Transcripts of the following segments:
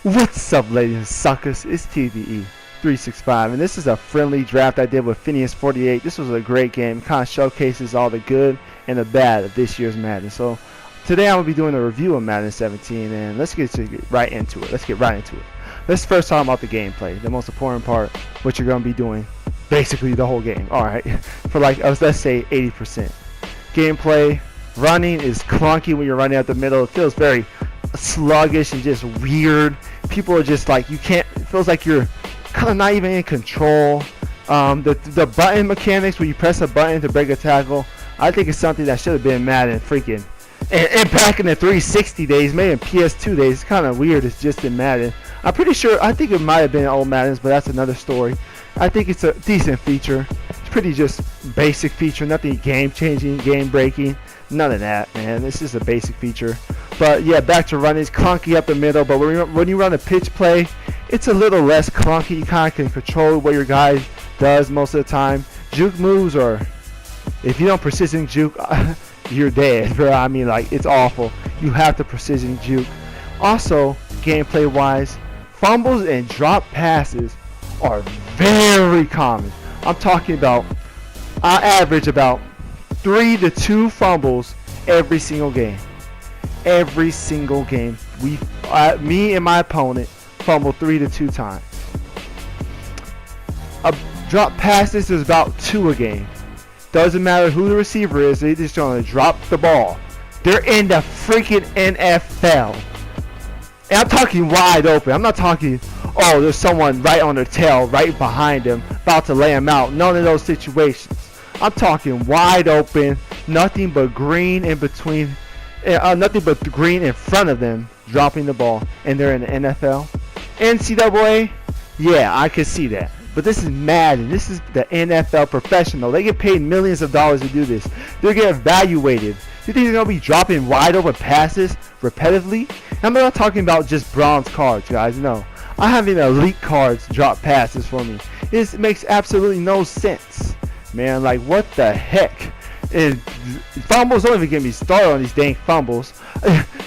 What's up, ladies and suckers? It's TDE365, and this is a friendly draft I did with Phineas48. This was a great game. Kind of showcases all the good and the bad of this year's Madden. So today I'm going to be doing a review of Madden 17, and let's get right into it. Let's first talk about the gameplay, the most important part, what you're going to be doing basically the whole game. Alright, for like, let's say 80%. Gameplay, running is clunky when you're running out the middle. It feels very sluggish and just weird. People are just like, you can't, it feels like you're kind of not even in control. The button mechanics where you press a button to break a tackle, I think it's something that should have been Madden freaking and back in the 360 days, maybe in PS2 days. It's kind of weird. It's just in Madden. I'm pretty sure, I think it might have been old Maddens, but that's another story. I think it's a decent feature. It's pretty just basic feature, nothing game changing, game breaking, none of that, man. This is a basic feature. But yeah, back to running. It's clunky up the middle, but when you run a pitch play, it's a little less clunky. You kind of can control what your guy does most of the time. Juke moves, or if you don't precision juke, you're dead, bro. I mean, like, it's awful. You have to precision juke. Also, gameplay wise, fumbles and drop passes are very common. I'm talking about, I average about 3 to 2 fumbles every single game. Every single game, me and my opponent fumble 3 to 2 times. Drop passes is about 2 a game. Doesn't matter who the receiver is, they just gonna drop the ball. They're in the freaking NFL. And I'm talking wide open. I'm not talking, oh, there's someone right on their tail, right behind them, about to lay them out. None of those situations. I'm talking wide open, nothing but green in between. Nothing but green in front of them, dropping the ball, and they're in the NFL. NCAA, yeah, I can see that. But this is Madden. This is the NFL professional. They get paid millions of dollars to do this. They're getting evaluated. You think they're going to be dropping wide open passes repetitively? I'm not talking about just bronze cards, guys. No. I'm having elite cards drop passes for me. This makes absolutely no sense. Man, like, what the heck? And fumbles, don't even get me started on these dang fumbles.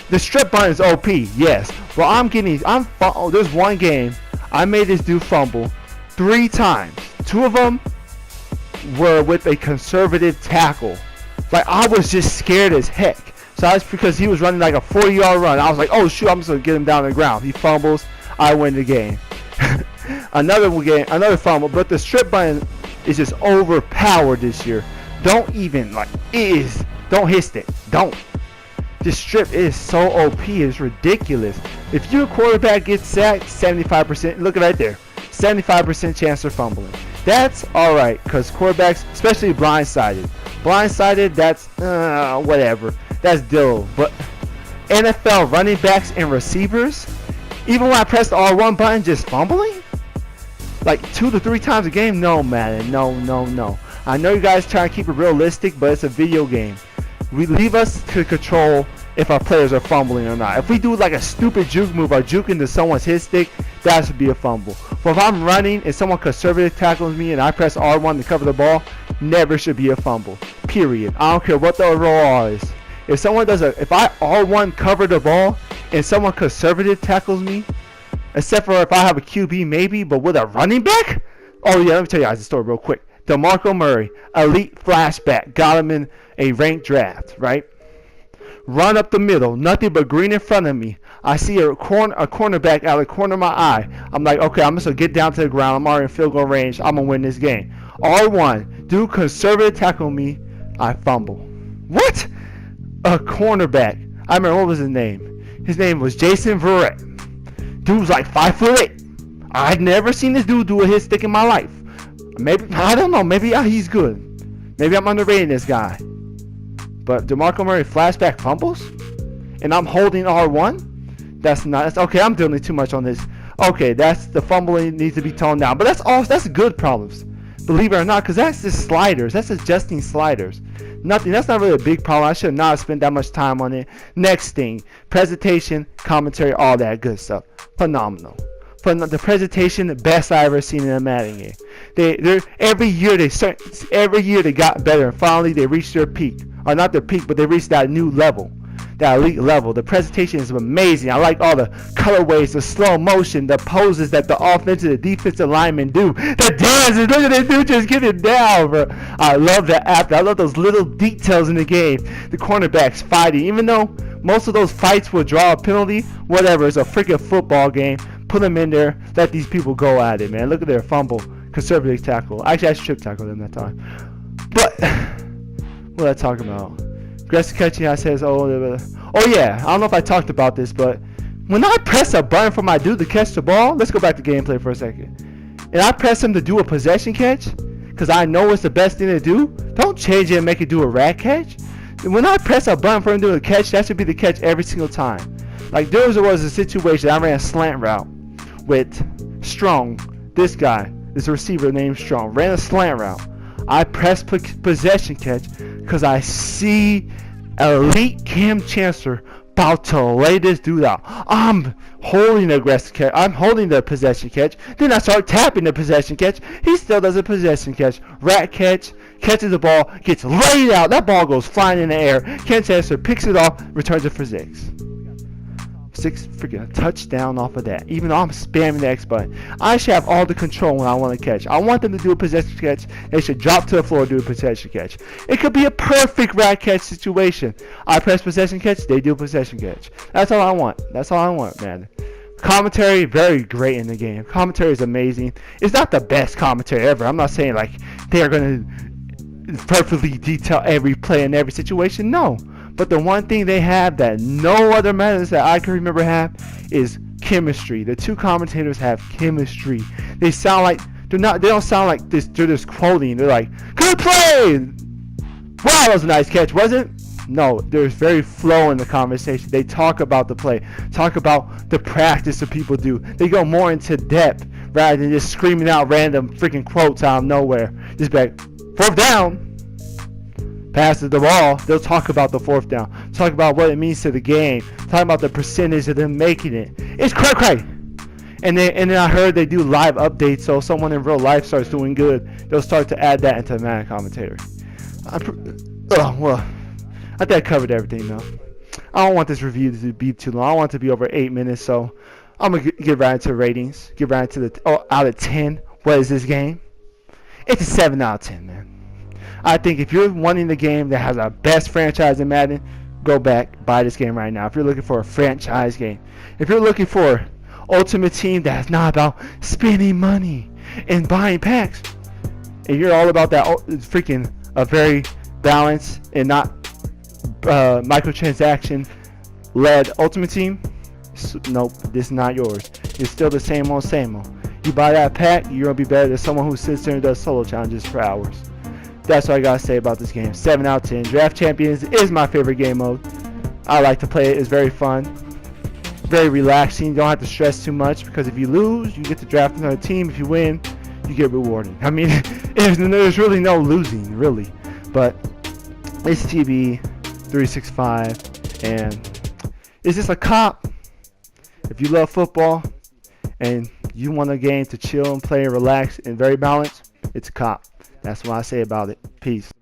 The strip button is OP, yes. Well, there's one game I made this dude fumble 3 times. 2 of them were with a conservative tackle. Like, I was just scared as heck. So that's because he was running like a 40-yard run. I was like, oh shoot, I'm just gonna get him down on the ground. He fumbles, I win the game. Another fumble, but the strip button is just overpowered this year. Don't even, like, don't hit it. Don't. This strip is so OP, it's ridiculous. If your quarterback gets sacked, 75%, look right there, 75% chance of fumbling. That's alright, because quarterbacks, especially blindsided, that's, whatever. That's dill. But NFL running backs and receivers, even when I press the R1 button, just fumbling? Like 2 to 3 times a game? No, man, no. I know you guys try to keep it realistic, but it's a video game. We leave us to control if our players are fumbling or not. If we do like a stupid juke move or juke into someone's hit stick, that should be a fumble. But if I'm running and someone conservative tackles me and I press R1 to cover the ball, never should be a fumble. Period. I don't care what the overall is. If I R1 cover the ball and someone conservative tackles me, except for if I have a QB maybe, but with a running back? Oh yeah, let me tell you guys a story real quick. DeMarco Murray, elite flashback, got him in a ranked draft, right? Run up the middle, nothing but green in front of me. I see a cornerback out of the corner of my eye. I'm like, okay, I'm just going to get down to the ground. I'm already in field goal range. I'm going to win this game. R1, dude conservative tackle me. I fumble. What? A cornerback. I remember, what was his name? His name was Jason Verrett. Dude was like 5'8". I'd never seen this dude do a hit stick in my life. Maybe, I don't know, maybe he's good. Maybe I'm underrating this guy. But DeMarco Murray flashback fumbles? And I'm holding R1? That's okay, I'm doing too much on this. Okay, that's the fumbling needs to be toned down. But that's good problems. Believe it or not, because that's just sliders. That's adjusting sliders. Nothing, that's not really a big problem. I should not have spent that much time on it. Next thing, presentation, commentary, all that good stuff. Phenomenal. From the presentation, the best I ever seen in a Madden game. Every year they got better, and finally they reached their peak, or not their peak, but they reached that new level. that elite level. The presentation is amazing. I like all the colorways, the slow motion, the poses that the offensive and defensive linemen do. The dances, look at this dude just getting down, bro. I love that app. I love those little details in the game. The cornerbacks fighting, even though most of those fights will draw a penalty, whatever, it's a freaking football game. Put them in there, let these people go at it, man. Look at their fumble, conservative tackle. Actually, I strip tackled them that time. But what I talk about? Aggressive catching, I says, oh yeah, I don't know if I talked about this, but when I press a button for my dude to catch the ball, let's go back to gameplay for a second. And I press him to do a possession catch, because I know it's the best thing to do. Don't change it and make it do a rat catch. And when I press a button for him to do a catch, that should be the catch every single time. Like there was a situation, I ran a slant route with Strong, this guy, this receiver named Strong, ran a slant route. I pressed possession catch because I see elite Cam Chancellor about to lay this dude out. I'm holding the aggressive catch. I'm holding the possession catch. Then I start tapping the possession catch. He still does a possession catch. Rat catch. Catches the ball. Gets laid out. That ball goes flying in the air. Cam Chancellor picks it off. Returns it for 6. 6 freaking touchdown off of that. Even though I'm spamming the X button, I should have all the control when I want to catch. I want them to do a possession catch. They should drop to the floor and do a possession catch. It could be a perfect rat catch situation. I press possession catch, they do a possession catch. That's all I want. That's all I want, man. Commentary, very great in the game. Commentary is amazing. It's not the best commentary ever. I'm not saying like they're gonna perfectly detail every play in every situation. No. But the one thing they have that no other Maddens that I can remember have is chemistry. The two commentators have chemistry. They sound like they don't sound like this. They're just quoting. They're like, "Good play! Wow, that was a nice catch, wasn't it?" No, there's very flow in the conversation. They talk about the play, talk about the practice that people do. They go more into depth rather than just screaming out random freaking quotes out of nowhere. Just like, 4th down. Passes the ball, they'll talk about the 4th down, talk about what it means to the game, talk about the percentage of them making it. It's cray. And then I heard they do live updates, so someone in real life starts doing good, they'll start to add that into the Madden commentary. Well, I think I covered everything though. I don't want this review to be too long. I want it to be over 8 minutes, so I'm gonna get right into ratings. Get right into the out of 10. What is this game? It's a 7 out of 10, man. I think if you're wanting the game that has a best franchise in Madden, go back, buy this game right now. If you're looking for a franchise game, if you're looking for Ultimate Team that's not about spending money and buying packs, and you're all about that freaking a very balanced and not microtransaction led Ultimate Team, nope, this is not yours. It's still the same old. You buy that pack, you're gonna be better than someone who sits there and does solo challenges for hours. That's what I gotta say about this game. 7 out of 10. Draft Champions is my favorite game mode. I like to play it. It's very fun, very relaxing. You don't have to stress too much because if you lose, you get to draft another team. If you win, you get rewarded. I mean, there's really no losing, really. But it's TB365, and it's just a cop. If you love football and you want a game to chill and play and relax and very balanced, it's a cop. That's what I say about it. Peace.